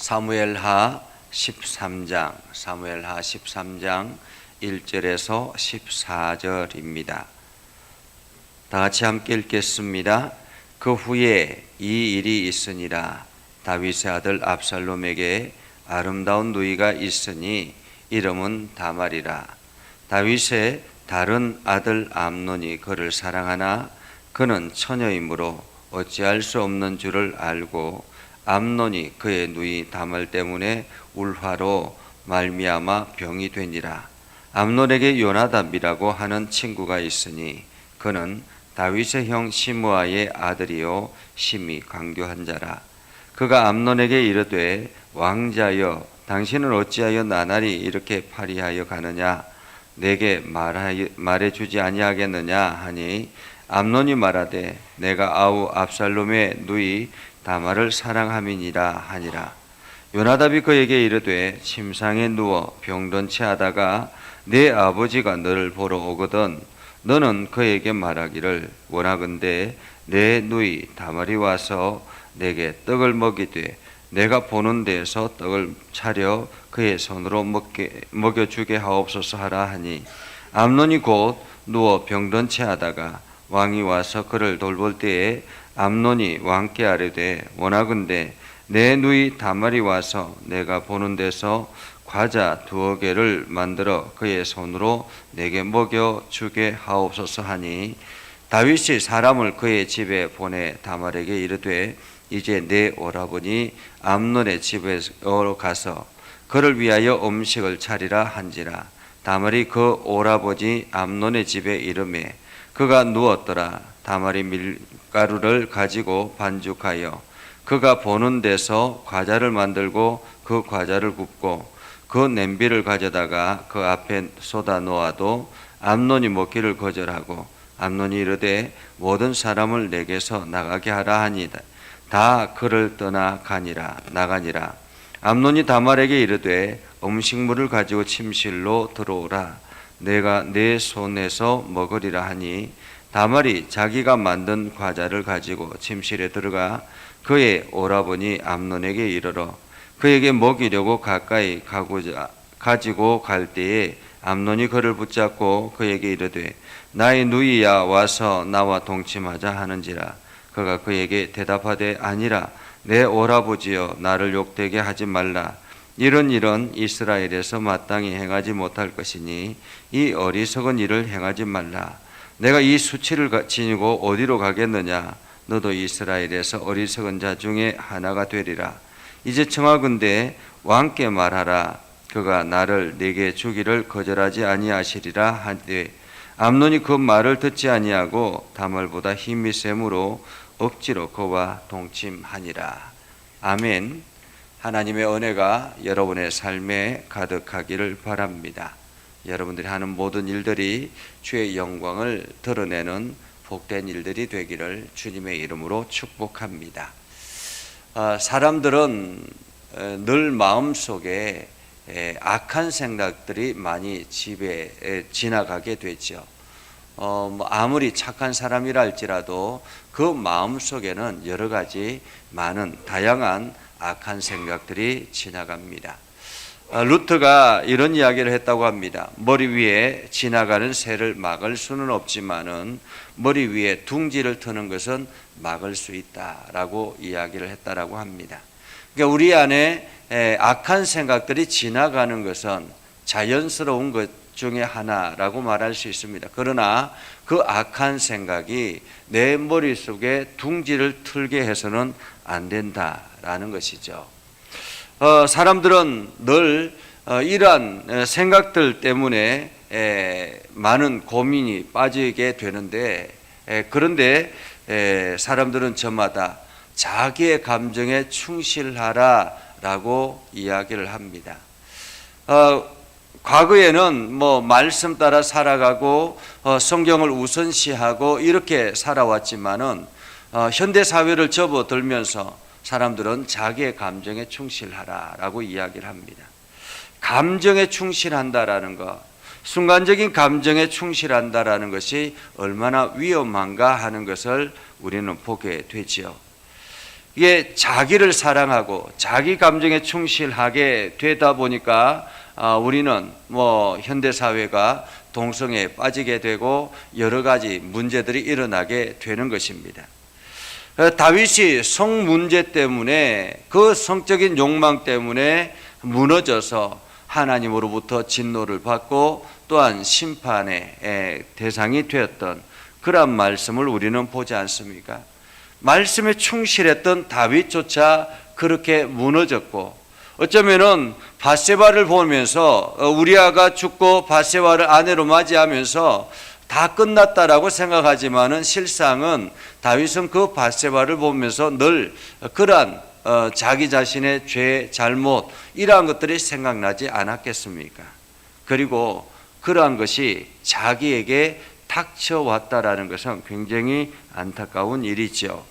사무엘하 13장 1절에서 14절입니다. 다 같이 함께 읽겠습니다. 그 후에 이 일이 있으니라. 다윗의 아들 압살롬에게 아름다운 누이가 있으니 이름은 다말이라. 다윗의 다른 아들 암논이 그를 사랑하나 그는 처녀이므로 어찌할 수 없는 줄을 알고 암논이 그의 누이 다말 때문에 울화로 말미암아 병이 되니라. 암논에게 요나답이라고 하는 친구가 있으니 그는 다윗의 형 시므아의 아들이요 심히 강교한 자라. 그가 암논에게 이르되 왕자여 당신은 어찌하여 나날이 이렇게 파리하여 가느냐 내게 말해주지 아니하겠느냐 하니 암논이 말하되 내가 아우 압살롬의 누이 다말을 사랑함이니라 하니라. 요나답이 그에게 이르되 침상에 누워 병든 채 하다가 네 아버지가 너를 보러 오거든 너는 그에게 말하기를 원하건대 내 누이 다말이 와서 내게 떡을 먹이되 내가 보는 데에서 떡을 차려 그의 손으로 먹여주게 하옵소서 하라 하니 암논이 곧 누워 병든 채 하다가 왕이 와서 그를 돌볼 때에 암논이 왕께 아뢰되 원하건대 내 누이 다말이 와서 내가 보는 데서 과자 2개를 만들어 그의 손으로 내게 먹여주게 하옵소서 하니 다윗이 사람을 그의 집에 보내 다말에게 이르되 이제 내 오라버니 암논의 집으로 가서 그를 위하여 음식을 차리라 한지라. 다말이 그 오라버니 암논의 집에 이르매 그가 누웠더라. 다말이 밀가루를 가지고 반죽하여 그가 보는 데서 과자를 만들고 그 과자를 굽고 그 냄비를 가져다가 그 앞에 쏟아 놓아도 암논이 먹기를 거절하고 암논이 이르되 모든 사람을 내게서 나가게 하라 하니라. 다 그를 떠나 나가니라. 암논이 다말에게 이르되 음식물을 가지고 침실로 들어오라. 내가 내 손에서 먹으리라 하니 다말이 자기가 만든 과자를 가지고 침실에 들어가 그의 오라버니 암논에게 이르러 그에게 먹이려고 가까이 가지고 갈 때에 암논이 그를 붙잡고 그에게 이르되 나의 누이야 와서 나와 동침하자 하는지라. 그가 그에게 대답하되 아니라 내 오라버지여 나를 욕되게 하지 말라. 이런 일은 이스라엘에서 마땅히 행하지 못할 것이니 이 어리석은 일을 행하지 말라. 내가 이 수치를 지니고 어디로 가겠느냐. 너도 이스라엘에서 어리석은 자 중에 하나가 되리라. 이제 청하건대 왕께 말하라. 그가 나를 네게 주기를 거절하지 아니하시리라 하되 암논이 그 말을 듣지 아니하고 다말보다 힘이 세므로 억지로 그와 동침하니라. 아멘. 하나님의 은혜가 여러분의 삶에 가득하기를 바랍니다. 여러분들이 하는 모든 일들이 주의 영광을 드러내는 복된 일들이 되기를 주님의 이름으로 축복합니다. 사람들은 늘 마음속에 악한 생각들이 많이 지나가게 되죠. 아무리 착한 사람이라 할지라도 그 마음속에는 여러 가지 많은 다양한 악한 생각들이 지나갑니다. 루트가 이런 이야기를 했다고 합니다. 머리 위에 지나가는 새를 막을 수는 없지만은 머리 위에 둥지를 트는 것은 막을 수 있다라고 이야기를 했다라고 합니다. 그러니까 우리 안에 악한 생각들이 지나가는 것은 자연스러운 것 중에 하나라고 말할 수 있습니다. 그러나 그 악한 생각이 내 머릿속에 둥지를 틀게 해서는 안 된다라는 것이죠. 사람들은 늘 이러한 생각들 때문에 많은 고민이 빠지게 되는데 그런데 사람들은 저마다 자기의 감정에 충실하라라고 이야기를 합니다. 과거에는 말씀 따라 살아가고 성경을 우선시하고 이렇게 살아왔지만은 현대 사회를 접어들면서 사람들은 자기의 감정에 충실하라라고 이야기를 합니다. 감정에 충실한다라는 것, 순간적인 감정에 충실한다라는 것이 얼마나 위험한가 하는 것을 우리는 보게 되지요. 이게 자기를 사랑하고 자기 감정에 충실하게 되다 보니까 우리는 현대 사회가 동성애에 빠지게 되고 여러 가지 문제들이 일어나게 되는 것입니다. 다윗이 성 문제 때문에, 그 성적인 욕망 때문에 무너져서 하나님으로부터 진노를 받고 또한 심판의 대상이 되었던 그런 말씀을 우리는 보지 않습니까? 말씀에 충실했던 다윗조차 그렇게 무너졌고, 어쩌면은 밧세바를 보면서 우리아가 죽고 밧세바를 아내로 맞이하면서 다 끝났다라고 생각하지만은 실상은 다윗은 그 밧세바를 보면서 늘 그러한 자기 자신의 죄, 잘못 이러한 것들이 생각나지 않았겠습니까? 그리고 그러한 것이 자기에게 닥쳐왔다라는 것은 굉장히 안타까운 일이죠.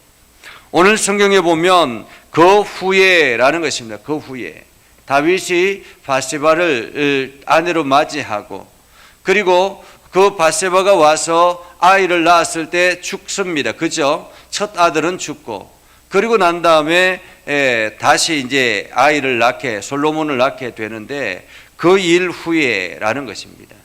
오늘 성경에 보면 그 후에라는 것입니다. 그 후에 다윗이 밧세바를 아내로 맞이하고, 그리고 그 밧세바가 와서 아이를 낳았을 때 죽습니다. 그죠? 첫 아들은 죽고, 그리고 난 다음에 다시 이제 아이를 낳게, 솔로몬을 낳게 되는데 그 일 후에라는 것입니다.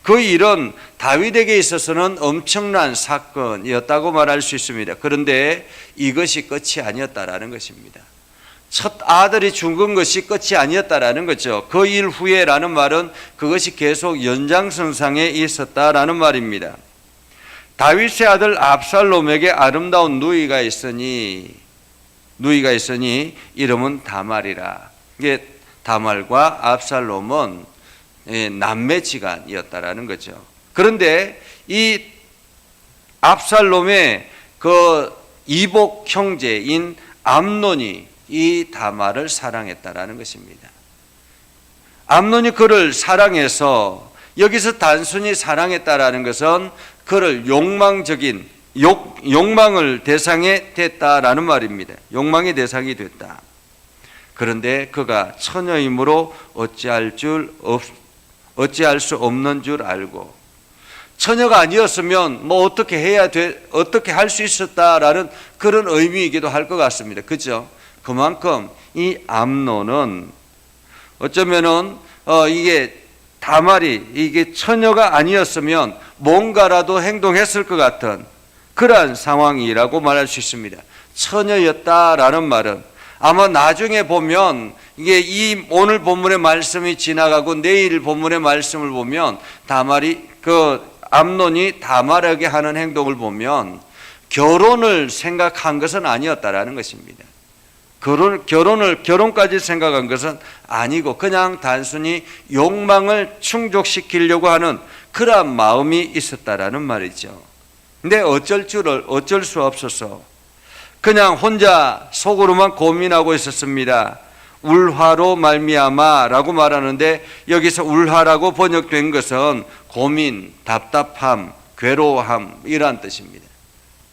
그 일은 다윗에게 있어서는 엄청난 사건이었다고 말할 수 있습니다. 그런데 이것이 끝이 아니었다라는 것입니다. 첫 아들이 죽은 것이 끝이 아니었다라는 거죠. 그 일 후에라는 말은 그것이 계속 연장선상에 있었다라는 말입니다. 다윗의 아들 압살롬에게 아름다운 누이가 있으니 이름은 다말이라. 이게 다말과 압살롬은 남매지간이었다라는 거죠. 그런데 이 압살롬의 그 이복 형제인 암논이 이 다말을 사랑했다라는 것입니다. 암논이 그를 사랑해서, 여기서 단순히 사랑했다라는 것은 그를 욕망을 대상에 됐다라는 말입니다. 욕망의 대상이 됐다. 그런데 그가 처녀이므로 어찌할 수 없는 줄 알고, 처녀가 아니었으면 어떻게 할 수 있었다라는 그런 의미이기도 할 것 같습니다. 그죠? 그만큼 이 암논은 어쩌면은 이게 다말이 이게 처녀가 아니었으면 뭔가라도 행동했을 것 같은 그러한 상황이라고 말할 수 있습니다. 처녀였다라는 말은 아마 나중에 보면 이게 이 오늘 본문의 말씀이 지나가고 내일 본문의 말씀을 보면 암논이 다말에게 하는 행동을 보면 결혼을 생각한 것은 아니었다라는 것입니다. 결혼까지 생각한 것은 아니고 그냥 단순히 욕망을 충족시키려고 하는 그러한 마음이 있었다라는 말이죠. 근데 어쩔 수 없어서 그냥 혼자 속으로만 고민하고 있었습니다. 울화로 말미암아라고 말하는데 여기서 울화라고 번역된 것은 고민, 답답함, 괴로워함 이러한 뜻입니다.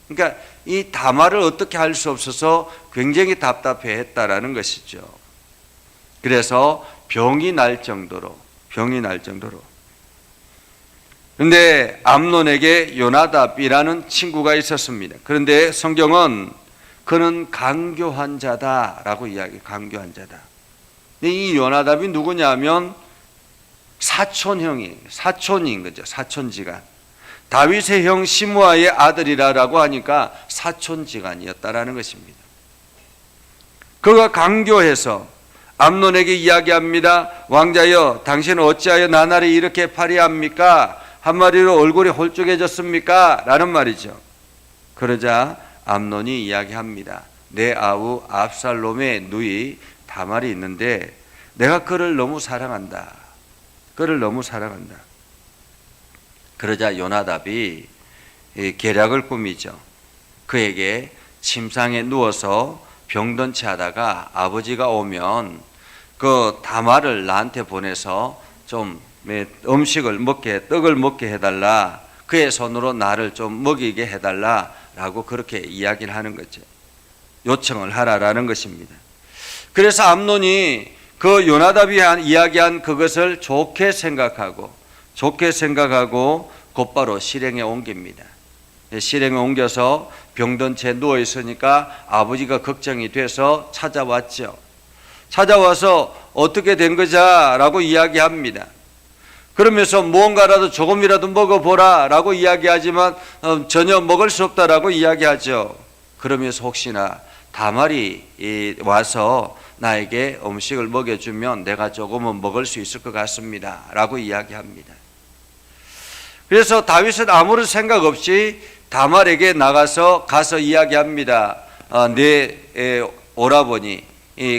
그러니까 이 다말을 어떻게 할 수 없어서 굉장히 답답해했다라는 것이죠. 그래서 병이 날 정도로. 그런데 암논에게 요나답이라는 친구가 있었습니다. 그런데 성경은 그는 강교한 자다라고 이야기해요. 강교한 자다. 근데 이 요나답이 누구냐면 사촌인 거죠. 사촌지간. 다윗의 형 시므아의 아들이라고 하니까 사촌지간이었다라는 것입니다. 그가 강교해서 암논에게 이야기합니다. 왕자여, 당신은 어찌하여 나날이 이렇게 파리합니까? 한마디로 얼굴이 홀쭉해졌습니까? 라는 말이죠. 그러자 암논이 이야기합니다. 내 아우 압살롬의 누이 다말이 있는데 내가 그를 너무 사랑한다. 그러자 요나답이 계략을 꾸미죠. 그에게 침상에 누워서 병든 채 하다가 아버지가 오면 그 다말을 나한테 보내서 좀 떡을 먹게 해달라. 그의 손으로 나를 좀 먹이게 해달라라고 그렇게 이야기를 하는 거죠. 요청을 하라라는 것입니다. 그래서 암논이 그 요나답이 이야기한 그것을 좋게 생각하고 곧바로 실행에 옮깁니다. 실행에 옮겨서 병든 채 누워 있으니까 아버지가 걱정이 돼서 찾아왔죠. 찾아와서 어떻게 된 거자라고 이야기합니다. 그러면서 무언가라도 조금이라도 먹어보라라고 이야기하지만 전혀 먹을 수 없다라고 이야기하죠. 그러면서 혹시나 다말이 와서 나에게 음식을 먹여주면 내가 조금은 먹을 수 있을 것 같습니다 라고 이야기합니다. 그래서 다윗은 아무런 생각 없이 다말에게 가서 이야기합니다. 내 오라버니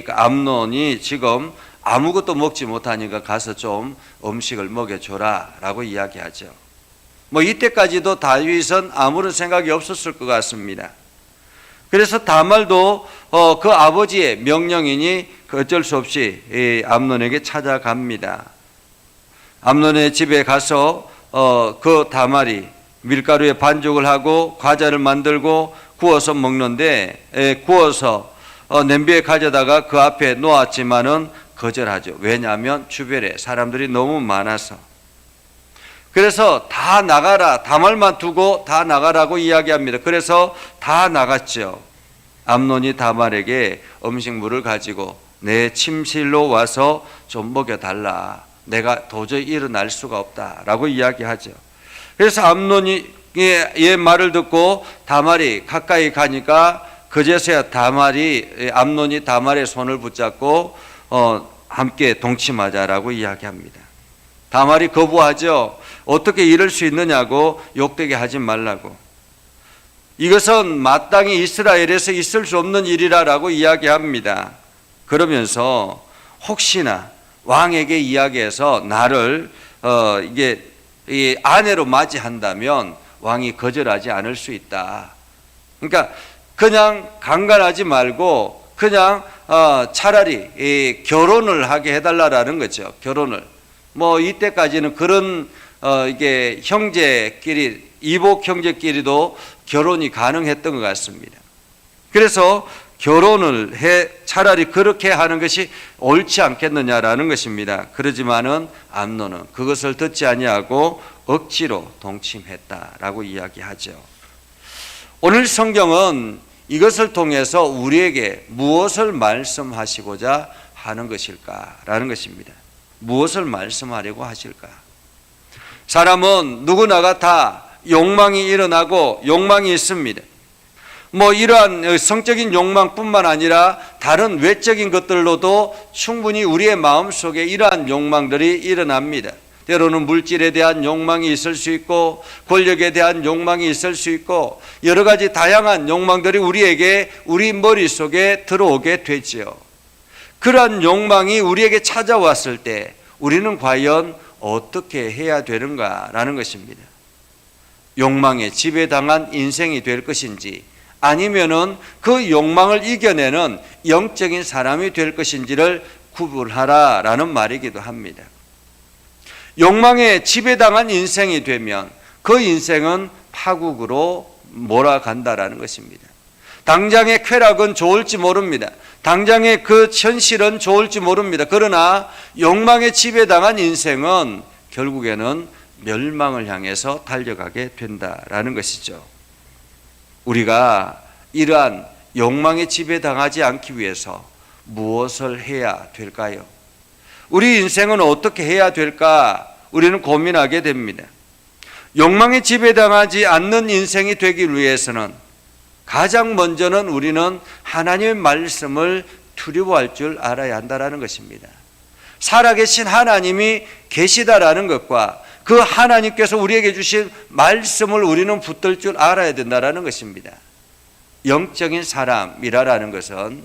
암논이 지금 아무것도 먹지 못하니까 가서 좀 음식을 먹여줘라 라고 이야기하죠. 이때까지도 다윗은 아무런 생각이 없었을 것 같습니다. 그래서 다말도 그 아버지의 명령이니 어쩔 수 없이 암논에게 찾아갑니다. 암논의 집에 가서 그 다말이 밀가루에 반죽을 하고 과자를 만들고 구워서 먹는데 구워서 냄비에 가져다가 그 앞에 놓았지만은 거절하죠. 왜냐하면 주변에 사람들이 너무 많아서. 그래서 다 나가라, 다말만 두고 다 나가라고 이야기합니다. 그래서 다 나갔죠. 암논이 다말에게 음식물을 가지고 내 침실로 와서 좀 먹여달라. 내가 도저히 일어날 수가 없다라고 이야기하죠. 그래서 암논이 의 말을 듣고 다말이 가까이 가니까 그제서야 암논이 다말의 손을 붙잡고 함께 동침하자라고 이야기합니다. 다말이 거부하죠. 어떻게 이럴 수 있느냐고 욕되게 하지 말라고. 이것은 마땅히 이스라엘에서 있을 수 없는 일이라고 이야기합니다. 그러면서 혹시나 왕에게 이야기해서 나를 이 아내로 맞이한다면 왕이 거절하지 않을 수 있다. 그러니까 그냥 강간하지 말고 그냥 차라리 결혼을 하게 해달라는 거죠. 결혼을. 이때까지는 그런 이게 형제끼리 이복 형제끼리도 결혼이 가능했던 것 같습니다. 그래서 결혼을 차라리 그렇게 하는 것이 옳지 않겠느냐라는 것입니다. 그러지만은 암논은 그것을 듣지 아니하고 억지로 동침했다라고 이야기하죠. 오늘 성경은 이것을 통해서 우리에게 무엇을 말씀하시고자 하는 것일까라는 것입니다. 무엇을 말씀하려고 하실까? 사람은 누구나가 다 욕망이 일어나고 욕망이 있습니다. 이러한 성적인 욕망뿐만 아니라 다른 외적인 것들로도 충분히 우리의 마음속에 이러한 욕망들이 일어납니다. 때로는 물질에 대한 욕망이 있을 수 있고 권력에 대한 욕망이 있을 수 있고 여러 가지 다양한 욕망들이 우리 머릿속에 들어오게 되죠. 그러한 욕망이 우리에게 찾아왔을 때 우리는 과연 어떻게 해야 되는가라는 것입니다. 욕망에 지배당한 인생이 될 것인지 아니면은 그 욕망을 이겨내는 영적인 사람이 될 것인지를 구분하라라는 말이기도 합니다. 욕망에 지배당한 인생이 되면 그 인생은 파국으로 몰아간다라는 것입니다. 당장의 쾌락은 좋을지 모릅니다. 당장의 그 현실은 좋을지 모릅니다. 그러나 욕망에 지배당한 인생은 결국에는 멸망을 향해서 달려가게 된다라는 것이죠. 우리가 이러한 욕망에 지배당하지 않기 위해서 무엇을 해야 될까요? 우리 인생은 어떻게 해야 될까? 우리는 고민하게 됩니다. 욕망에 지배당하지 않는 인생이 되기 위해서는 가장 먼저는 우리는 하나님의 말씀을 두려워할 줄 알아야 한다는 것입니다. 살아계신 하나님이 계시다라는 것과 그 하나님께서 우리에게 주신 말씀을 우리는 붙들 줄 알아야 된다는 것입니다. 영적인 사람이라는 것은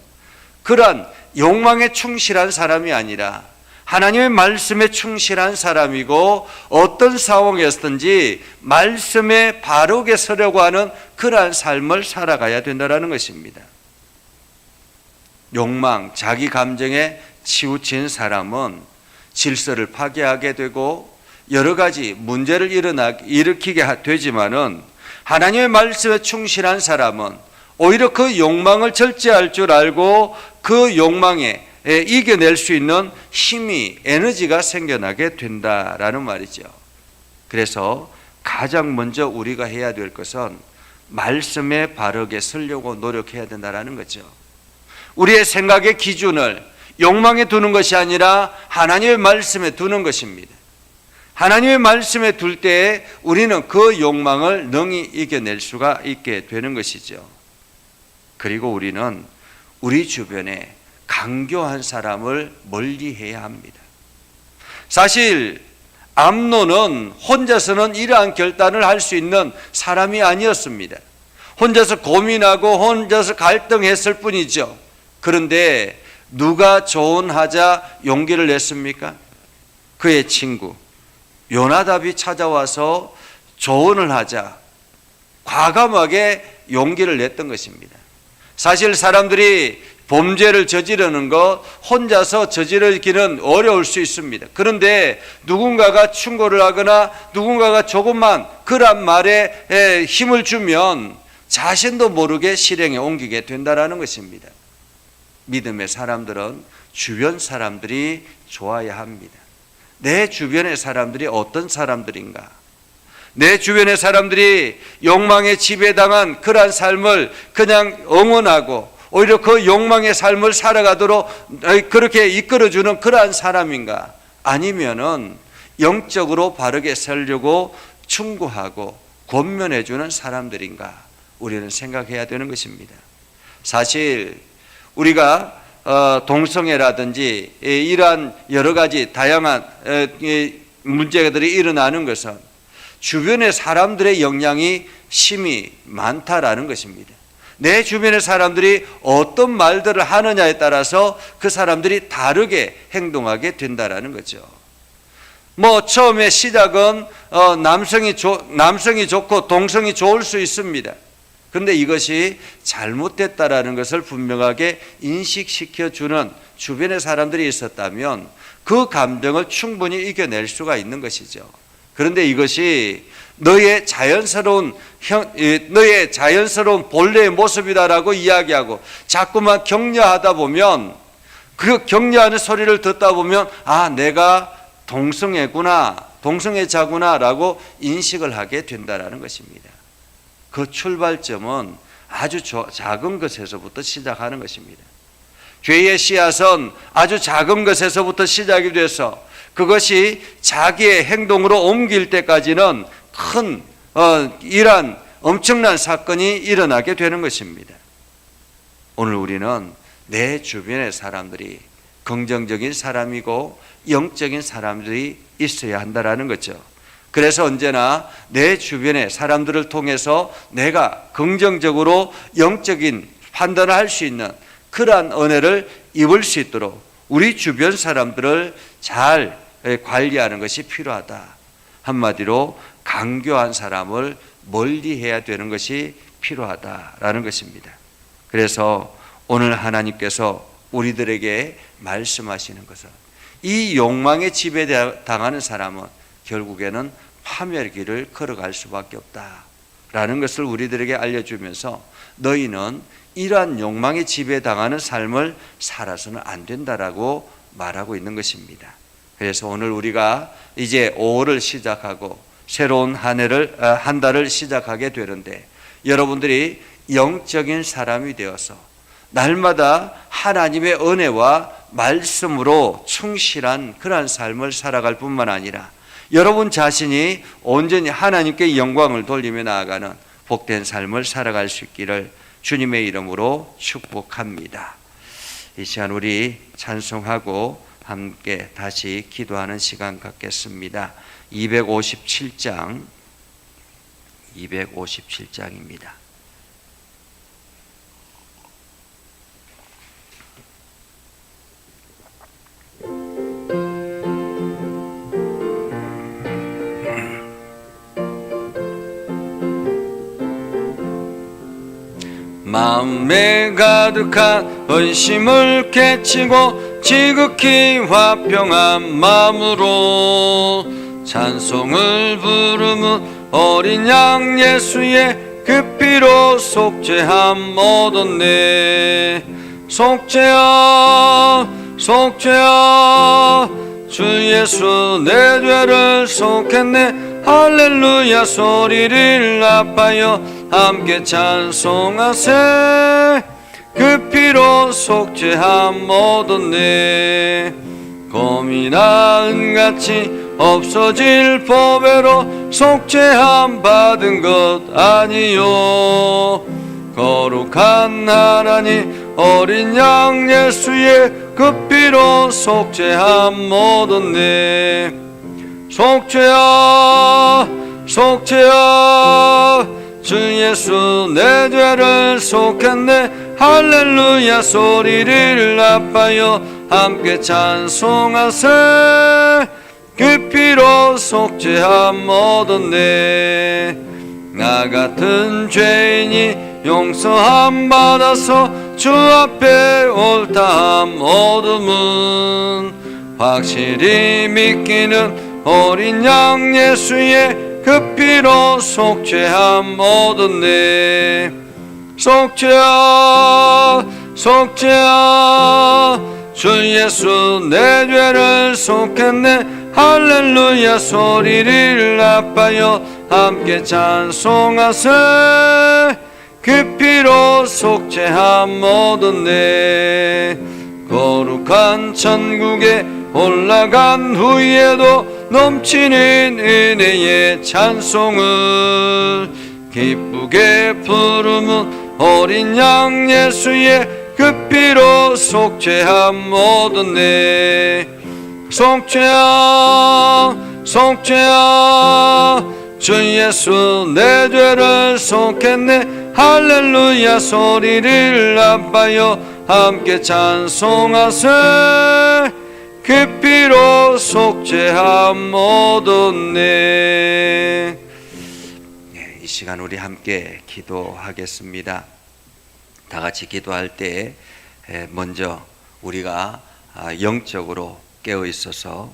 그런 욕망에 충실한 사람이 아니라 하나님의 말씀에 충실한 사람이고 어떤 상황이었든지 말씀에 바르게 서려고 하는 그러한 삶을 살아가야 된다는 것입니다. 욕망, 자기 감정에 치우친 사람은 질서를 파괴하게 되고 여러 가지 문제를 일으키게 되지만은 하나님의 말씀에 충실한 사람은 오히려 그 욕망을 절제할 줄 알고 그 욕망에 이겨낼 수 있는 힘이 에너지가 생겨나게 된다라는 말이죠. 그래서 가장 먼저 우리가 해야 될 것은 말씀에 바르게 서려고 노력해야 된다는 거죠. 우리의 생각의 기준을 욕망에 두는 것이 아니라 하나님의 말씀에 두는 것입니다. 하나님의 말씀에 둘 때에 우리는 그 욕망을 능히 이겨낼 수가 있게 되는 것이죠. 그리고 우리는 우리 주변에 강교한 사람을 멀리해야 합니다. 사실 암논은 혼자서는 이러한 결단을 할 수 있는 사람이 아니었습니다. 혼자서 고민하고 혼자서 갈등했을 뿐이죠. 그런데 누가 조언하자 용기를 냈습니까? 그의 친구 요나답이 찾아와서 조언을 하자 과감하게 용기를 냈던 것입니다. 사실 사람들이 범죄를 저지르는 것 혼자서 저지르기는 어려울 수 있습니다. 그런데 누군가가 충고를 하거나 누군가가 조금만 그런 말에 힘을 주면 자신도 모르게 실행에 옮기게 된다는 것입니다. 믿음의 사람들은 주변 사람들이 좋아야 합니다. 내 주변의 사람들이 어떤 사람들인가? 내 주변의 사람들이 욕망에 지배당한 그러한 삶을 그냥 응원하고 오히려 그 욕망의 삶을 살아가도록 그렇게 이끌어주는 그러한 사람인가? 아니면은 영적으로 바르게 살려고 충고하고 권면해주는 사람들인가? 우리는 생각해야 되는 것입니다. 사실 우리가 동성애라든지 이러한 여러 가지 다양한 문제들이 일어나는 것은 주변의 사람들의 영향이 심히 많다라는 것입니다. 내 주변의 사람들이 어떤 말들을 하느냐에 따라서 그 사람들이 다르게 행동하게 된다라는 거죠. 처음에 시작은 남성이 좋고 동성이 좋을 수 있습니다. 그런데 이것이 잘못됐다라는 것을 분명하게 인식시켜주는 주변의 사람들이 있었다면 그 감정을 충분히 이겨낼 수가 있는 것이죠. 그런데 이것이 너의 자연스러운 본래의 모습이다라고 이야기하고 자꾸만 격려하다 보면 그 격려하는 소리를 듣다 보면 내가 동성애자구나 라고 인식을 하게 된다는 것입니다. 그 출발점은 아주 작은 것에서부터 시작하는 것입니다. 죄의 씨앗은 아주 작은 것에서부터 시작이 돼서 그것이 자기의 행동으로 옮길 때까지는 큰 이러한 엄청난 사건이 일어나게 되는 것입니다. 오늘 우리는 내 주변의 사람들이 긍정적인 사람이고 영적인 사람들이 있어야 한다는 거죠. 그래서 언제나 내 주변의 사람들을 통해서 내가 긍정적으로 영적인 판단을 할 수 있는 그러한 은혜를 입을 수 있도록 우리 주변 사람들을 잘 관리하는 것이 필요하다. 한마디로 강교한 사람을 멀리해야 되는 것이 필요하다라는 것입니다. 그래서 오늘 하나님께서 우리들에게 말씀하시는 것은 이 욕망에 지배당하는 사람은 결국에는 파멸의 길을 걸어갈 수밖에 없다라는 것을 우리들에게 알려주면서 너희는 이러한 욕망에 지배당하는 삶을 살아서는 안 된다라고 말하고 있는 것입니다. 그래서 오늘 우리가 이제 5월을 시작하고 새로운 한 달을 시작하게 되는데 여러분들이 영적인 사람이 되어서 날마다 하나님의 은혜와 말씀으로 충실한 그러한 삶을 살아갈 뿐만 아니라 여러분 자신이 온전히 하나님께 영광을 돌리며 나아가는 복된 삶을 살아갈 수 있기를 주님의 이름으로 축복합니다. 이 시간 우리 찬송하고 함께 다시 기도하는 시간 갖겠습니다. 257장입니다. 마음에 가득한 의심을 깨치고 지극히 화평한 마음으로 찬송을 부르는 어린 양 예수의 그 피로 속죄함 얻었네. 속죄야 속죄야 주 예수 내 죄를 속했네. 할렐루야 소리를 아파요 함께 찬송하세. 그 피로 속죄함 얻었네. 검이나 은같이 없어질 법외로 속죄함 받은 것 아니요. 거룩한 하나님 어린 양 예수의 그 피로 속죄함 얻었네. 속죄야 속죄야 주 예수 내 죄를 속했네. 할렐루야 소리를 나빠요 함께 찬송하세. 그 피로 속죄함 얻었네. 나 같은 죄인이 용서함 받아서 주 앞에 옳다함 얻음은 확실히 믿기는 어린 양 예수의 그 피로 속죄함 얻었네. 속죄야 속죄야 주 예수 내 죄를 속했네. 할렐루야 소리를 나빠요 함께 찬송하세. 그 피로 속죄함 얻었네. 거룩한 천국에 올라간 후에도 넘치는 은혜의 찬송을 기쁘게 부르면 어린 양 예수의 그 피로 속죄함 얻었네. 속죄야 속죄야 주 예수 내 죄를 속했네. 할렐루야 소리를 나빠요 함께 찬송하세. 그 피로 속죄함 얻었네. 이 시간 우리 함께 기도하겠습니다. 다 같이 기도할 때 먼저 우리가 영적으로 깨어 있어서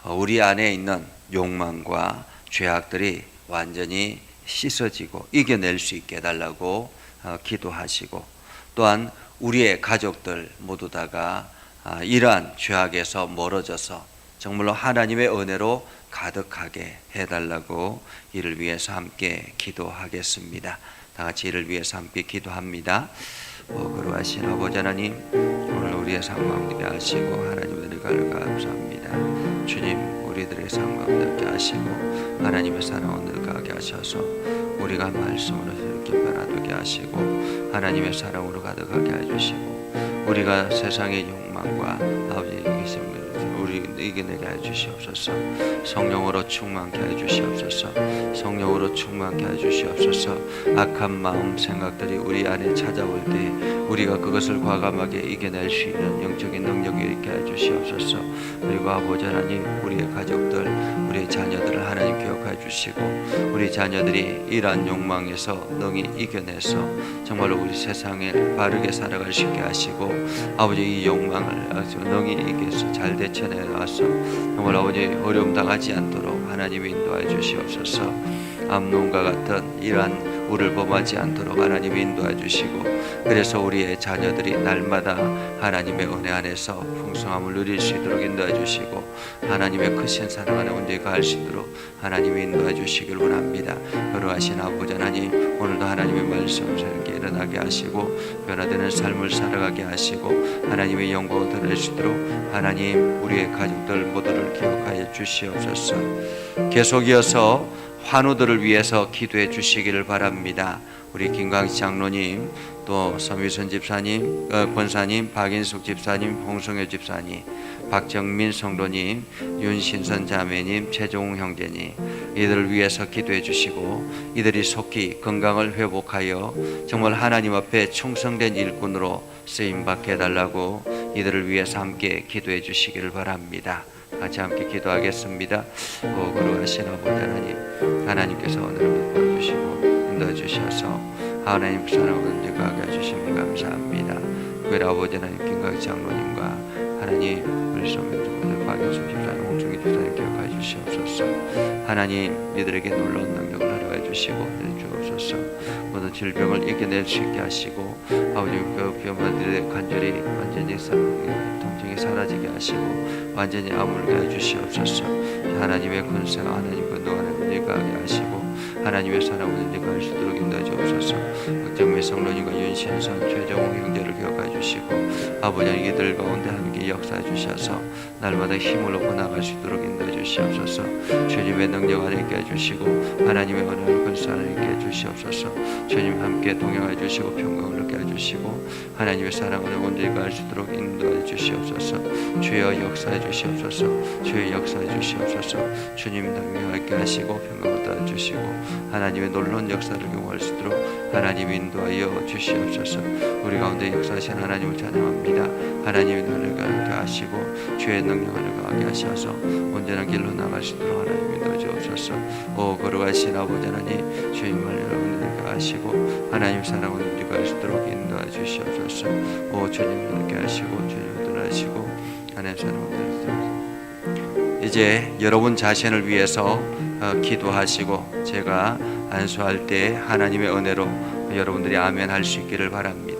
우리 안에 있는 욕망과 죄악들이 완전히 씻어지고 이겨낼 수 있게 해달라고 기도하시고, 또한 우리의 가족들 모두 다가 이러한 죄악에서 멀어져서 정말로 하나님의 은혜로 가득하게 해달라고 이를 위해서 함께 기도하겠습니다. 다 같이 이를 위해서 함께 기도합니다. 거룩하신 아버지 하나님, 오늘 우리의 삶 가운데 하시고 하나님의 은혜를 감사합니다. 주님, 우리들의 삶 가운데 하시고 하나님의 사랑을 가게 하셔서 우리가 말씀으로 이렇게 변화되게 하시고 하나님의 사랑으로 가득하게 해주시고 우리가 세상의 욕망과 아버지의 계심을 우리 이겨내게 해주시옵소서. 성령으로 충만케 해주시옵소서. 성령으로 충만케 해주시옵소서. 악한 마음 생각들이 우리 안에 찾아올 때 우리가 그것을 과감하게 이겨낼 수 있는 영적인 능력이 있게 해주시옵소서. 그리고 아버지 하나님, 우리의 가족들, 우리의 자녀들을 하나님 기억해 주시고 우리 자녀들이 이러한 욕망에서 능히 이겨내서 정말로 우리 세상에 바르게 살아갈 수 있게 하시고 아버지 이 욕망을 아주 능히 이겨서 잘 대처해 나와서 정말 아버지 어려움 당하지 않도록 하나님이 인도해 주시옵소서. 암논과 같은 이러한 우를 범하지 않도록 하나님이 인도해 주시고, 그래서 우리의 자녀들이 날마다 하나님의 은혜 안에서 풍성함을 누릴 수 있도록 인도해 주시고 하나님의 크신 사랑 안에 온전히 가할 수 있도록 하나님이 인도해 주시길 원합니다. 거룩하신 아버지 하나님, 오늘도 하나님의 말씀을 이렇게 일어나게 하시고 변화되는 삶을 살아가게 하시고 하나님의 영광을 드러낼 수 있도록 하나님 우리의 가족들 모두를 기억하여 주시옵소서. 계속 이어서 환우들을 위해서 기도해 주시기를 바랍니다. 우리 김광희 장로님, 또 서미선 집사님, 권사님, 박인숙 집사님, 홍성효 집사님, 박정민 성도님, 윤신선 자매님, 최종웅 형제님, 이들을 위해서 기도해 주시고 이들이 속히 건강을 회복하여 정말 하나님 앞에 충성된 일꾼으로 쓰임받게 해달라고 이들을 위해서 함께 기도해 주시기를 바랍니다. 같이 함께 기도하겠습니다. 거룩하신 아버지 하나님, 하나님께서 오늘을 보여주시고 인도해 주셔서 하나님 사랑을 은직하게 해주시면 감사합니다. 교회 아버지 하나님, 김광희 장로님과 하나님 우리 성도들 박인숙 집사님, 홍충기 집사님 기억해 주시옵소서. 하나님 이들에게 놀라운 능력을 허락해 주시고 주옵소서. 모든 질병을 이겨낼 수 있게 하시고 아버지 그 병원들의 관절이 완전히 통증이 사라지게 하시고 완전히 아물게 해주시옵소서. 하나님의 권세가 하나님 건강하는 은혜가 하게 하시고 하나님의 사랑을 능력할 수 있도록 인도해 주옵소서. 박정미 성로님과 윤신선 최정홍 형제를 기억해 주시고 아버지 이들 가운데 함께 역사해 주셔서 날마다 힘을 얻고 나갈 수 있도록 인도해 주시옵소서. 주님의 능력 안에 있게 해주시고 하나님의 은혜를 근사 안에 있게 해주시옵소서. 주님 함께 동행해 주시고 평강을 얻게 해주시고 하나님의 사랑을 온전히 갈 수 있도록 인도해 주시옵소서. 주여 역사해 주시옵소서. 주여 역사해 주시옵소서. 주님 능력하게 하시고 평강을 따라 주시고 하나님의 놀라운 역사를 경험할 수 있도록 하나님 인도하여 주시옵소서. 우리 가운데 역사하신 하나님을 찬양합니다. 하나님의 능력을 함께 하시고 주의 능력을 강하게 하셔서 온전한 길로 나갈 수 있도록 하나님 인도해 주옵소서. 오 걸어가신 아버지 하나님 주님을 여러분들께 하시고 하나님 사랑을 누릴 수 있도록 인도해 주시옵소서. 오 주님을 함께 하시고 주님을 떠나시고 하나님 사랑을 누릴 수 있도록 이제 여러분 자신을 위해서 기도하시고 제가 안수할 때 하나님의 은혜로 여러분들이 아멘 할 수 있기를 바랍니다.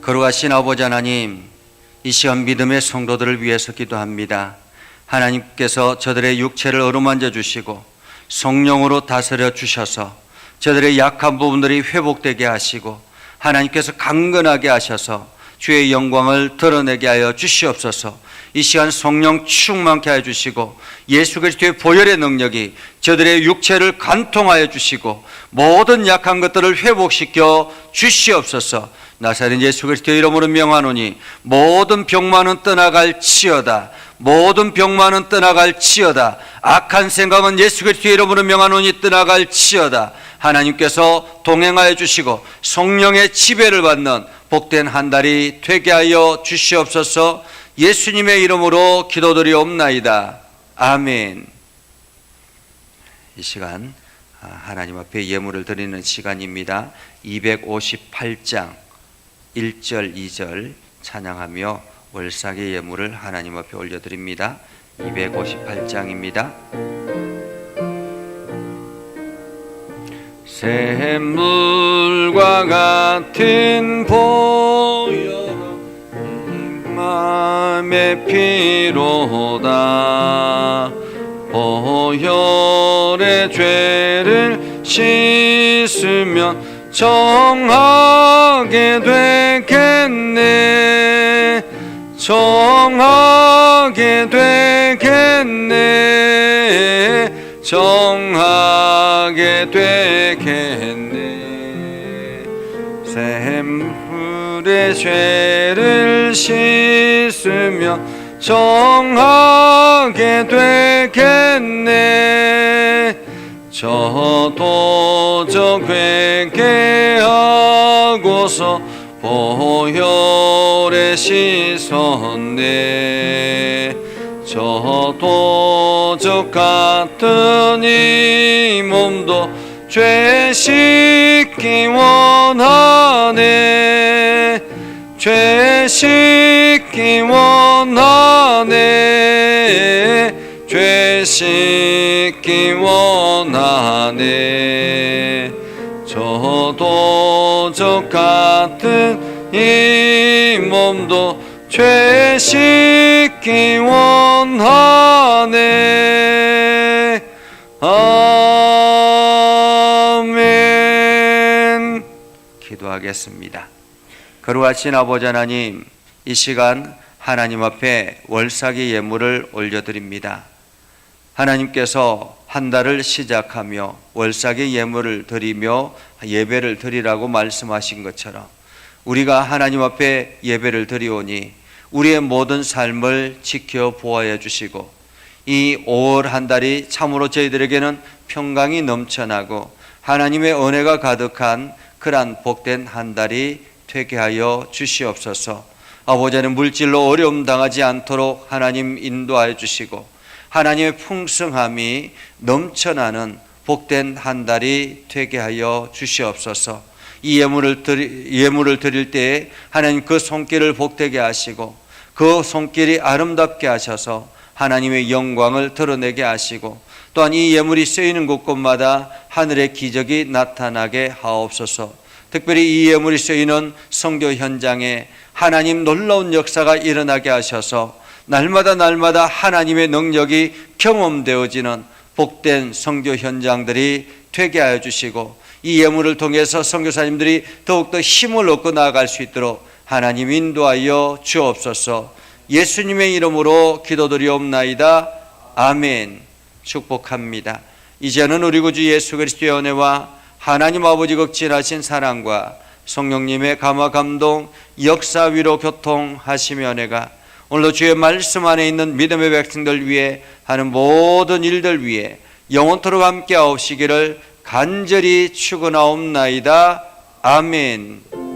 거룩하신 아버지 하나님, 이 시간 믿음의 성도들을 위해서 기도합니다. 하나님께서 저들의 육체를 어루만져 주시고 성령으로 다스려 주셔서 저들의 약한 부분들이 회복되게 하시고 하나님께서 강건하게 하셔서 주의 영광을 드러내게 하여 주시옵소서. 이 시간 성령 충만케 하여 주시고 예수 그리스도의 보혈의 능력이 저들의 육체를 관통하여 주시고 모든 약한 것들을 회복시켜 주시옵소서. 나사렛 예수 그리스도의 이름으로 명하노니 모든 병만은 떠나갈지어다. 모든 병만은 떠나갈지어다. 악한 생각은 예수 그리스도의 이름으로 명하노니 떠나갈지어다. 하나님께서 동행하여 주시고 성령의 지배를 받는 복된 한 달이 되게 하여 주시옵소서. 예수님의 이름으로 기도드리옵나이다. 아멘. 이 시간 하나님 앞에 예물을 드리는 시간입니다. 258장 1절 2절 찬양하며 월삭의 예물을 하나님 앞에 올려드립니다. 258장입니다. 샘물과 같은 보혈 마음의 피로다. 보혈의 죄를 씻으면 정하게 되겠네. 정하게 되겠네. 정하게 되겠네. 샘물의 죄를 씻으면 정하게 되겠네. 저도 저 회개하고서 보혈에 씻었네. 저도 저 같은 이 몸도 죄 씻기 원하네. 죄 씻기 원하네. 죄 씻기 원하네. 저도 저 같은 이 몸도 죄 씻기 원하네. 아멘. 기도하겠습니다. 거룩하신 아버지 하나님, 이 시간 하나님 앞에 월삭의 예물을 올려드립니다. 하나님께서 한 달을 시작하며 월삭의 예물을 드리며 예배를 드리라고 말씀하신 것처럼 우리가 하나님 앞에 예배를 드리오니 우리의 모든 삶을 지켜보아야 주시고 이 5월 한 달이 참으로 저희들에게는 평강이 넘쳐나고 하나님의 은혜가 가득한 그러한 복된 한 달이 되게 하여 주시옵소서. 아버지 하나님, 물질로 어려움 당하지 않도록 하나님 인도하여 주시고 하나님의 풍성함이 넘쳐나는 복된 한 달이 되게 하여 주시옵소서. 이 예물을 드릴 때에 하나님 그 손길을 복되게 하시고 그 손길이 아름답게 하셔서 하나님의 영광을 드러내게 하시고 또한 이 예물이 쓰이는 곳곳마다 하늘의 기적이 나타나게 하옵소서. 특별히 이 예물이 쓰이는 선교 현장에 하나님 놀라운 역사가 일어나게 하셔서 날마다 하나님의 능력이 경험되어지는 복된 선교 현장들이 되게 하여 주시고 이 예물을 통해서 선교사님들이 더욱더 힘을 얻고 나아갈 수 있도록 하나님 인도하여 주옵소서. 예수님의 이름으로 기도드리옵나이다. 아멘. 축복합니다. 이제는 우리 구주 예수 그리스도의 은혜와 하나님 아버지 극진하신 사랑과 성령님의 감화 감동 역사 위로 교통하시며 은혜가 오늘도 주의 말씀 안에 있는 믿음의 백성들 위해 하는 모든 일들 위해 영원토록 함께 하옵시기를 간절히 축원하옵나이다. 아멘.